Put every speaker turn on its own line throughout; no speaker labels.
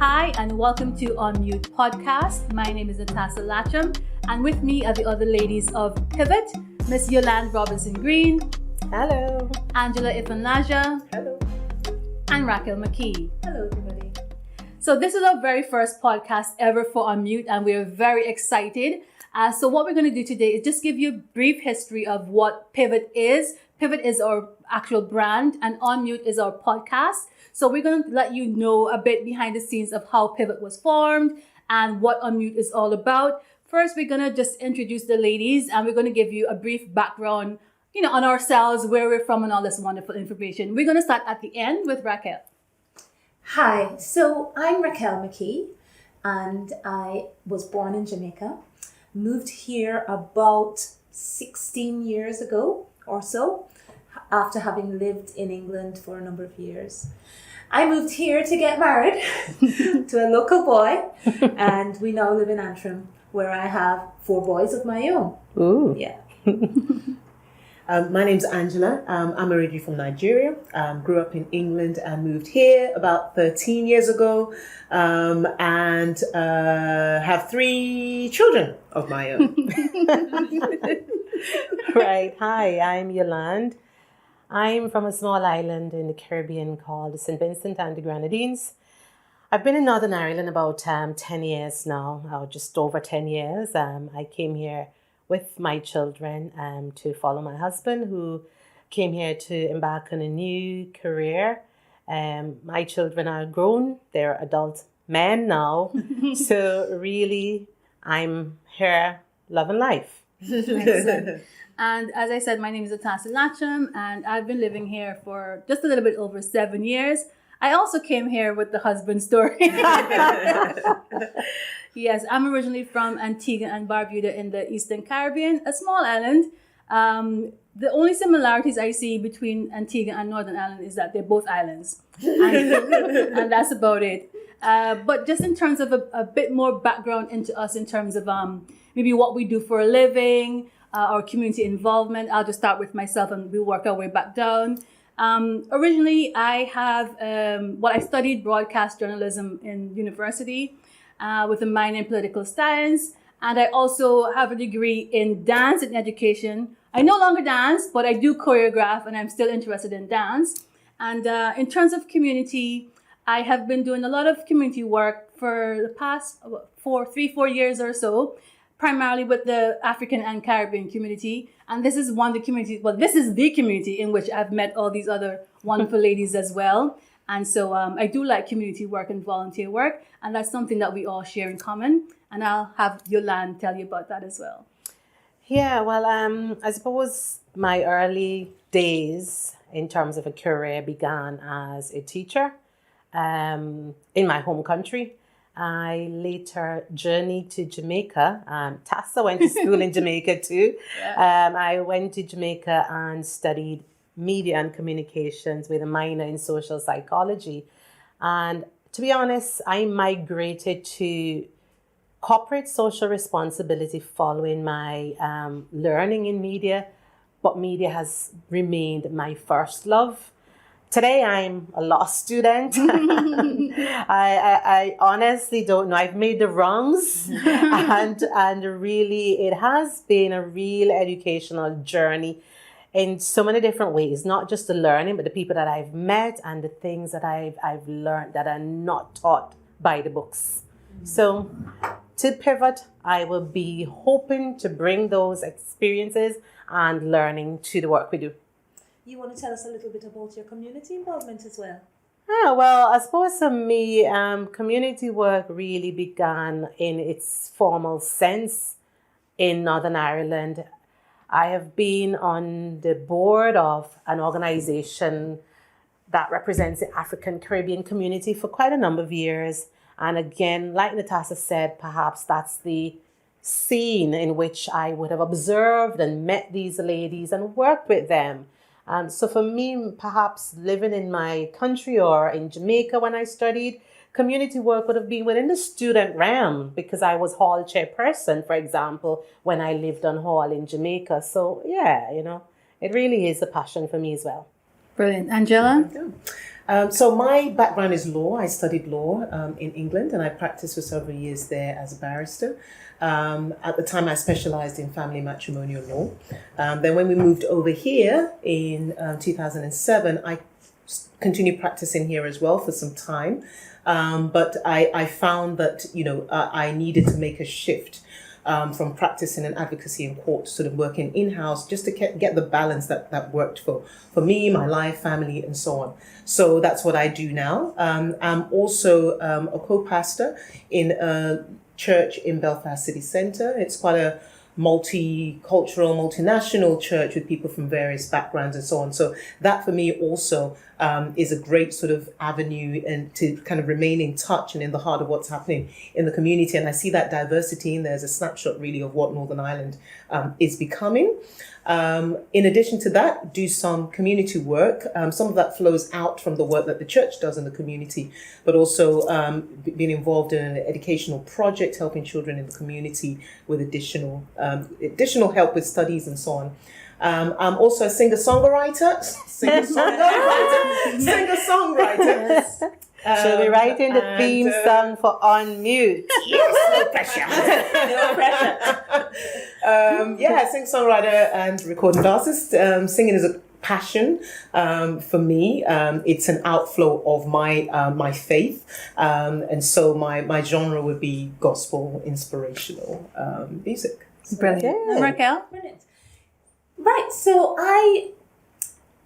Hi, and welcome to UnMute podcast. My name is Natasha Latcham, and with me are the other ladies of Pivot, Miss Yolande Robinson-Green.
Hello.
Angela Ifanlaja.
Hello.
And Raquel Mckee.
Hello, everybody.
So this is our very first podcast ever for UnMute, and we are very excited. So what we're going to do today is just give you a brief history of what Pivot is. Pivot is our actual brand, and UnMute is our podcast. So we're going to let you know a bit behind the scenes of how Pivot was formed and what UnMute is all about. First, we're going to just introduce the ladies, and we're going to give you a brief background, on ourselves, where we're from, and all this wonderful information. We're going to start at the end with Raquel.
Hi, so I'm Raquel Mckee, and I was born in Jamaica. Moved here about 16 years ago or so, after having lived in England for a number of years. I moved here to get married to a local boy, and we now live in Antrim, where I have 4 boys of my own.
Ooh.
Yeah.
My name's Angela. I'm originally from Nigeria. Grew up in England and moved here about 13 years ago, and have 3 children of my own.
Right. Hi, I'm Yolande. I'm from a small island in the Caribbean called St. Vincent and the Grenadines. I've been in Northern Ireland about 10 years now, or just over 10 years. I came here with my children to follow my husband, who came here to embark on a new career. My children are grown. They're adult men now. So really, I'm here loving life.
Excellent. And as I said, my name is Natasha Latcham, and I've been living here for just a little bit over 7 years. I also came here with the husband story. Yes, I'm originally from Antigua and Barbuda in the Eastern Caribbean, a small island. The only similarities I see between Antigua and Northern Ireland is that they're both islands. And that's about it. But just in terms of a bit more background into us, in terms of maybe what we do for a living, our community involvement, I'll just start with myself and we'll work our way back down. Originally, I have I studied broadcast journalism in university with a minor in political science, and I also have a degree in dance and education. I no longer dance, but I do choreograph, and I'm still interested in dance. And in terms of community, I have been doing a lot of community work for the past 4 years or so, primarily with the African and Caribbean community. And this is this is the community in which I've met all these other wonderful ladies as well. And so I do like community work and volunteer work, and that's something that we all share in common. And I'll have Yolande tell you about that as well.
Yeah, well, I suppose my early days in terms of a career began as a teacher in my home country. I later journeyed to Jamaica. Tassa went to school in Jamaica too. Yeah. I went to Jamaica and studied media and communications with a minor in social psychology. And to be honest, I migrated to corporate social responsibility following my learning in media, but media has remained my first love. Today, I'm a law student. I honestly don't know. I've made the wrongs. and really, it has been a real educational journey in so many different ways. Not just the learning, but the people that I've met and the things that I've learned that are not taught by the books. So to Pivot, I will be hoping to bring those experiences and learning to the work we do.
You want to tell us a little bit about your community involvement as well?
Yeah, well, I suppose for me, community work really began in its formal sense in Northern Ireland. I have been on the board of an organization that represents the African Caribbean community for quite a number of years. And again, like Natasha said, perhaps that's the scene in which I would have observed and met these ladies and worked with them. So for me, perhaps living in my country or in Jamaica when I studied, community work would have been within the student realm because I was hall chairperson, for example, when I lived on hall in Jamaica. So yeah, it really is a passion for me as well.
Brilliant. Angela?
So my background is law. I studied law in England, and I practiced for several years there as a barrister. At the time, I specialized in family matrimonial law. Then when we moved over here in 2007, I continued practicing here as well for some time. But I found that, I needed to make a shift from practicing and advocacy in court to sort of working in-house just to get the balance that worked for me, my life, family, and so on. So that's what I do now. I'm also a co-pastor in a church in Belfast City Centre. It's quite a multicultural, multinational church with people from various backgrounds and so on. So that for me also is a great sort of avenue and to kind of remain in touch and in the heart of what's happening in the community. And I see that diversity, and there's a snapshot really of what Northern Ireland is becoming. In addition to that, do some community work. Some of that flows out from the work that the church does in the community, but also being involved in an educational project, helping children in the community with additional help with studies and so on. I'm also a singer-songwriter.
So we're writing the theme song for UnMute.
Yes, no pressure. Singer-songwriter and recording artist. Singing is a passion for me. It's an outflow of my faith, and so my genre would be gospel inspirational music.
Brilliant.
Yeah.
And Raquel?
Brilliant. Right, so I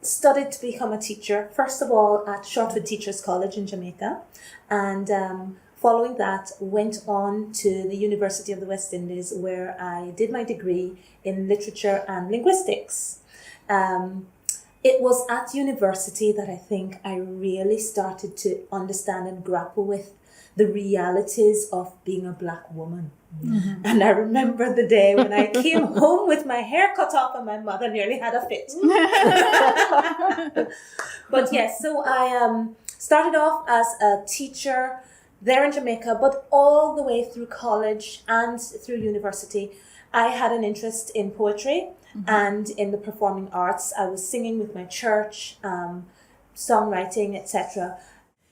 studied to become a teacher, first of all at Shortwood Teachers College in Jamaica, and following that went on to the University of the West Indies, where I did my degree in literature and linguistics. It was at university that I think I really started to understand and grapple with the realities of being a Black woman. Mm-hmm. And I remember the day when I came home with my hair cut off and my mother nearly had a fit. But yes, so I started off as a teacher there in Jamaica, but all the way through college and through university, I had an interest in poetry. Mm-hmm. And in the performing arts. I was singing with my church, songwriting, etc.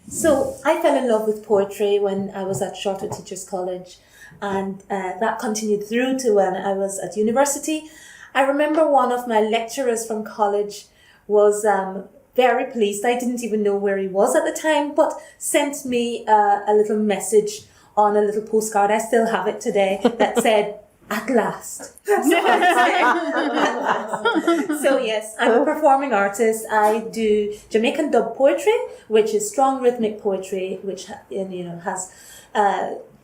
So I fell in love with poetry when I was at Shortwood Teachers College, and that continued through to when I was at university. I remember one of my lecturers from college was very pleased. I didn't even know where he was at the time, but sent me a little message on a little postcard. I still have it today that said, "At last." So yes, I'm a performing artist. I do Jamaican dub poetry, which is strong rhythmic poetry, which has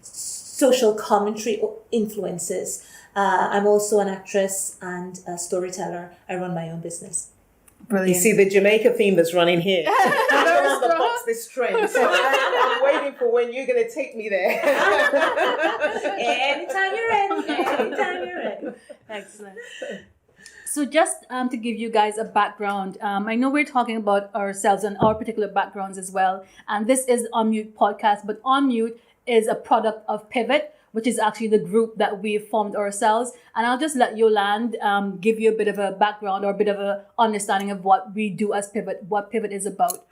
social commentary influences. I'm also an actress and a storyteller. I run my own business.
Brilliant.
You see the Jamaica theme that's running here. That's the box, this trend. So I'm waiting for when you're going to take me there.
Anytime you're ready.
Excellent. So just to give you guys a background, I know we're talking about ourselves and our particular backgrounds as well. And this is UnMute podcast, but UnMute is a product of Pivot, which is actually the group that we've formed ourselves. And I'll just let Yolande give you a bit of a background or a bit of a understanding of what we do as Pivot, what Pivot is about.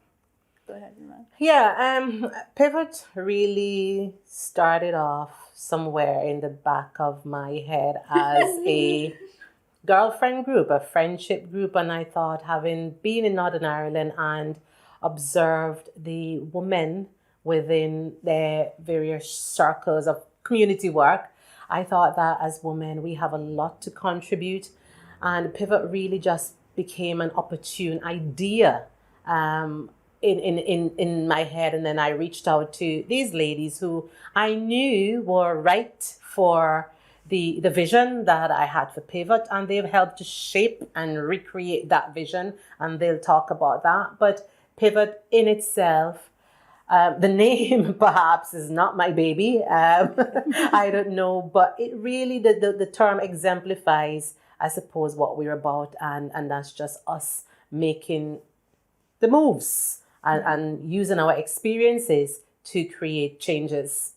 Go ahead, Yolande.
Yeah, Pivot really started off somewhere in the back of my head as a girlfriend group, a friendship group. And I thought, having been in Northern Ireland and observed the women within their various circles of community work, I thought that as women we have a lot to contribute, and Pivot really just became an opportune idea in my head. And then I reached out to these ladies who I knew were right for the vision that I had for Pivot, and they've helped to shape and recreate that vision, and they'll talk about that. But Pivot in itself, the name perhaps is not my baby. I don't know, but it really, the term exemplifies, I suppose, what we're about, and that's just us making the moves and using our experiences to create changes.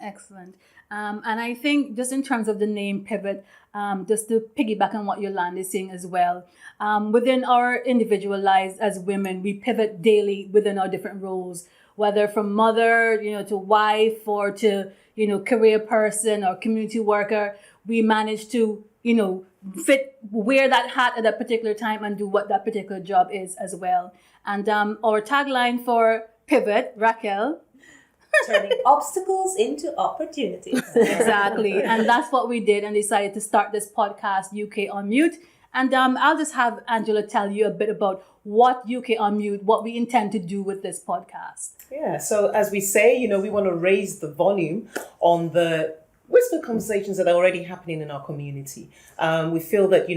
Excellent. And I think just in terms of the name pivot, just to piggyback on what Yolanda is saying as well, within our individual lives as women, we pivot daily within our different roles, whether from mother, to wife, or to, career person or community worker. We manage to, wear that hat at that particular time and do what that particular job is as well. And our tagline for pivot, Raquel.
Turning obstacles into opportunities.
Exactly. And that's what we did and decided to start this podcast, UKUnMute. And I'll just have Angela tell you a bit about what UKUnMute, what we intend to do with this podcast.
Yeah, so as we say, we want to raise the volume on the whispered conversations that are already happening in our community. We feel that,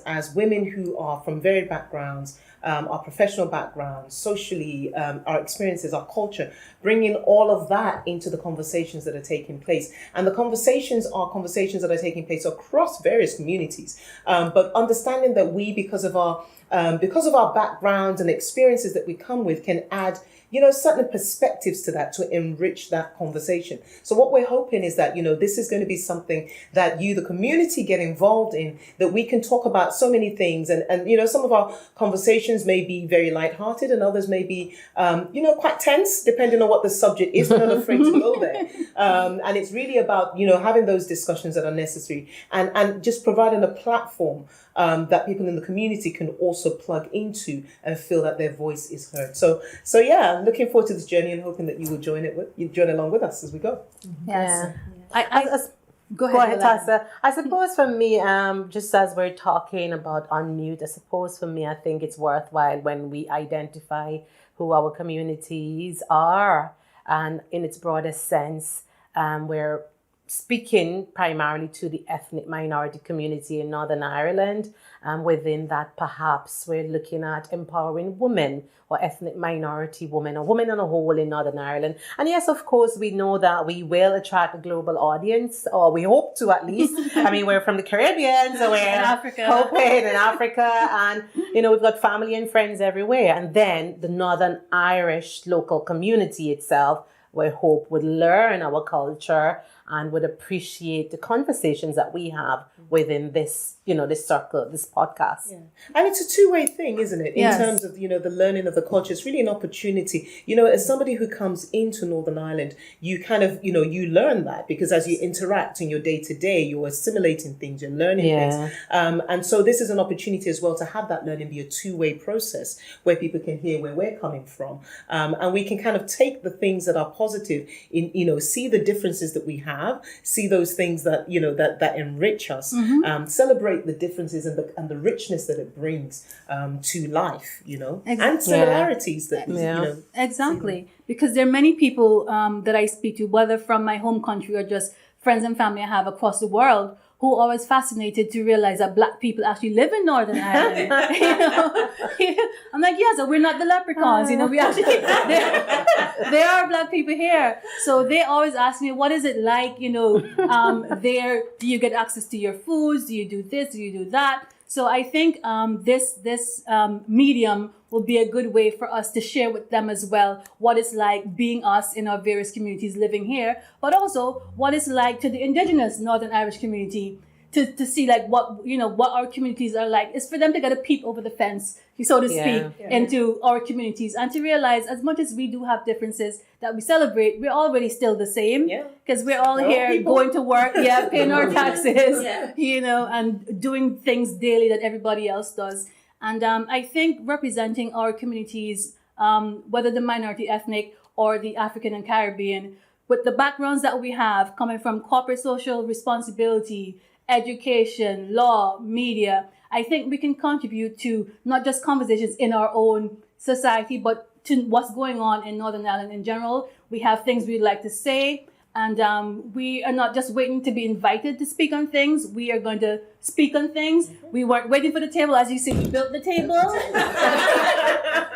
as women who are from varied backgrounds, our professional backgrounds, socially, our experiences, our culture, bringing all of that into the conversations that are taking place. And the conversations are conversations that are taking place across various communities. But understanding that we, because of our backgrounds and experiences that we come with, can add certain perspectives to that to enrich that conversation. So what we're hoping is that, this is going to be something that you, the community, get involved in, that we can talk about so many things. And some of our conversations may be very lighthearted and others may be, quite tense, depending on what the subject is. We're not afraid to go there. And it's really about, having those discussions that are necessary and just providing a platform that people in the community can also plug into and feel that their voice is heard. So yeah, looking forward to this journey and hoping that you will join along with us as we go.
Yes.
Yeah.
Go
Go ahead,
Yolanda.
Tessa. I suppose for me, just as we're talking about UnMute, I suppose for me, I think it's worthwhile when we identify who our communities are, and in its broadest sense, we're speaking primarily to the ethnic minority community in Northern Ireland. Within that, perhaps we're looking at empowering women or ethnic minority women or women on a whole in Northern Ireland. And yes, of course, we know that we will attract a global audience, or we hope to at least. I mean, we're from the Caribbean, so we're hoping in Africa. And, we've got family and friends everywhere. And then the Northern Irish local community itself, we hope would learn our culture and would appreciate the conversations that we have within this, this circle, this podcast.
Yeah. And it's a two-way thing, isn't it? In terms of, the learning of the culture, it's really an opportunity. As somebody who comes into Northern Ireland, you kind of, you learn that because as you interact in your day-to-day, you're assimilating things, you're learning things. And so this is an opportunity as well to have that learning be a two-way process where people can hear where we're coming from. And we can kind of take the things that are positive in, see the differences that we have, see those things that that enrich us, celebrate the differences and the richness that it brings to life, and similarities that
exactly, because there are many people that I speak to, whether from my home country or just friends and family I have across the world, who are always fascinated to realize that Black people actually live in Northern Ireland. I'm like, yes, we're not the leprechauns. We actually there are Black people here. So they always ask me, what is it like? There, do you get access to your foods? Do you do this? Do you do that? So I think this medium will be a good way for us to share with them as well what it's like being us in our various communities living here, but also what it's like to the indigenous Northern Irish community to see like what our communities are like. It's for them to get a peep over the fence, so to speak, into our communities and to realize as much as we do have differences that we celebrate, we're already still the same because we're all here going to work, paying our taxes, and doing things daily that everybody else does. And I think representing our communities, whether the minority ethnic or the African and Caribbean, with the backgrounds that we have coming from corporate social responsibility, education, law, media, I think we can contribute to not just conversations in our own society, but to what's going on in Northern Ireland in general. We have things we'd like to say, and we are not just waiting to be invited to speak on things. We are going to speak on things. We weren't waiting for the table. As you see, we built the table.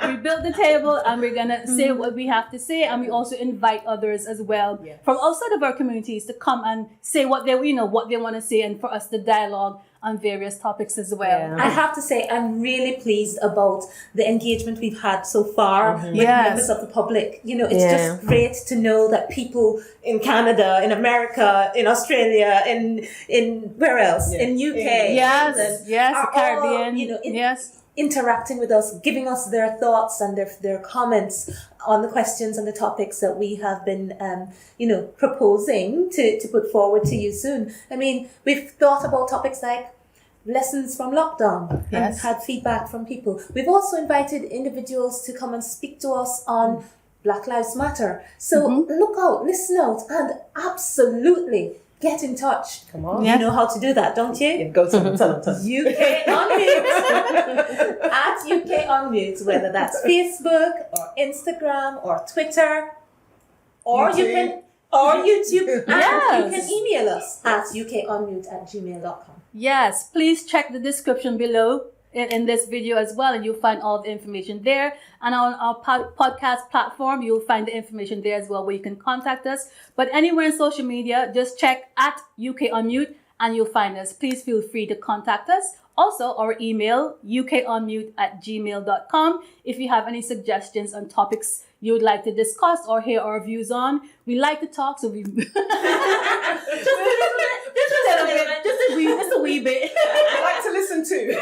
We built the table, and we're going to say what we have to say. And we also invite others as well from outside of our communities to come and say what they want to say, and for us to dialogue on various topics as well.
Yeah.
I have to say, I'm really pleased about the engagement we've had so far with
Yes.
members of the public. You know, it's
Yeah.
just great to know that people in Canada, in America, in Australia, in where else?
Yeah.
In UK,
Yes,
England,
yes,
are
Caribbean.
all, you know,
Yes.
interacting with us, giving us their thoughts and their comments on the questions and the topics that we have been, proposing to put forward to you soon. I mean, we've thought about topics like lessons from lockdown and
Yes.
had feedback from people. We've also invited individuals to come and speak to us on Black Lives Matter. So look out, listen out, and absolutely get in touch.
Come on.
Yeah.
You know how to do that, don't you?
Yeah, go tell them.
UKUnMute at UKUnMute, whether that's Facebook or Instagram or Twitter or YouTube. And you
Yes.
can email us at UKUnMute@gmail.com.
Yes, please check the description below in this video as well, and you'll find all the information there. And on our podcast platform, you'll find the information there as well, where you can contact us. But anywhere in social media, just check at UKUnMute and you'll find us. Please feel free to contact us. Also, our email, UKUnMute@gmail.com. If you have any suggestions on topics you would like to discuss or hear our views on, we like to talk, so we just a wee bit.
I like to listen too.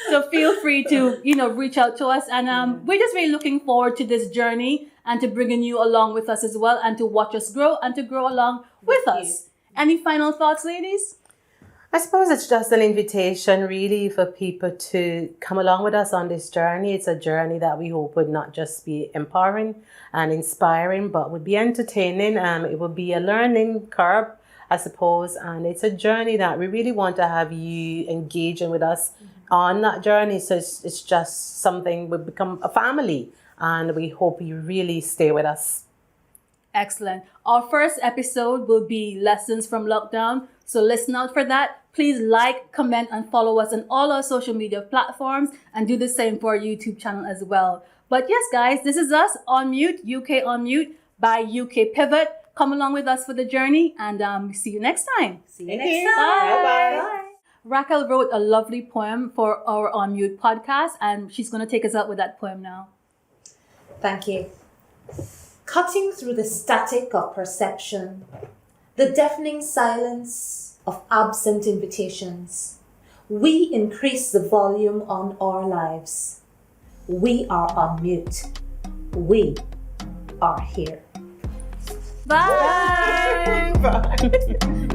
So feel free to, reach out to us. And we're just really looking forward to this journey and to bringing you along with us as well, and to watch us grow and to grow along with us. Any final thoughts, ladies?
I suppose it's just an invitation really for people to come along with us on this journey. It's a journey that we hope would not just be empowering and inspiring, but would be entertaining. It would be a learning curve, I suppose. And it's a journey that we really want to have you engaging with us on that journey. So it's just something we become a family, and we hope you really stay with us.
Excellent. Our first episode will be Lessons from Lockdown. So listen out for that. Please like, comment, and follow us on all our social media platforms, and do the same for our YouTube channel as well. But yes, guys, this is us, UnMute, UKUnMute by UKPivot. Come along with us for the journey, and see you next time.
See you
Thank
next
you.
time.
Bye-bye.
Raquel wrote a lovely poem for our UnMute podcast, and she's going to take us out with that poem now.
Thank you. Cutting through the static of perception, the deafening silence of absent invitations, we increase the volume on our lives. We are on mute. We are here.
Bye.
Bye.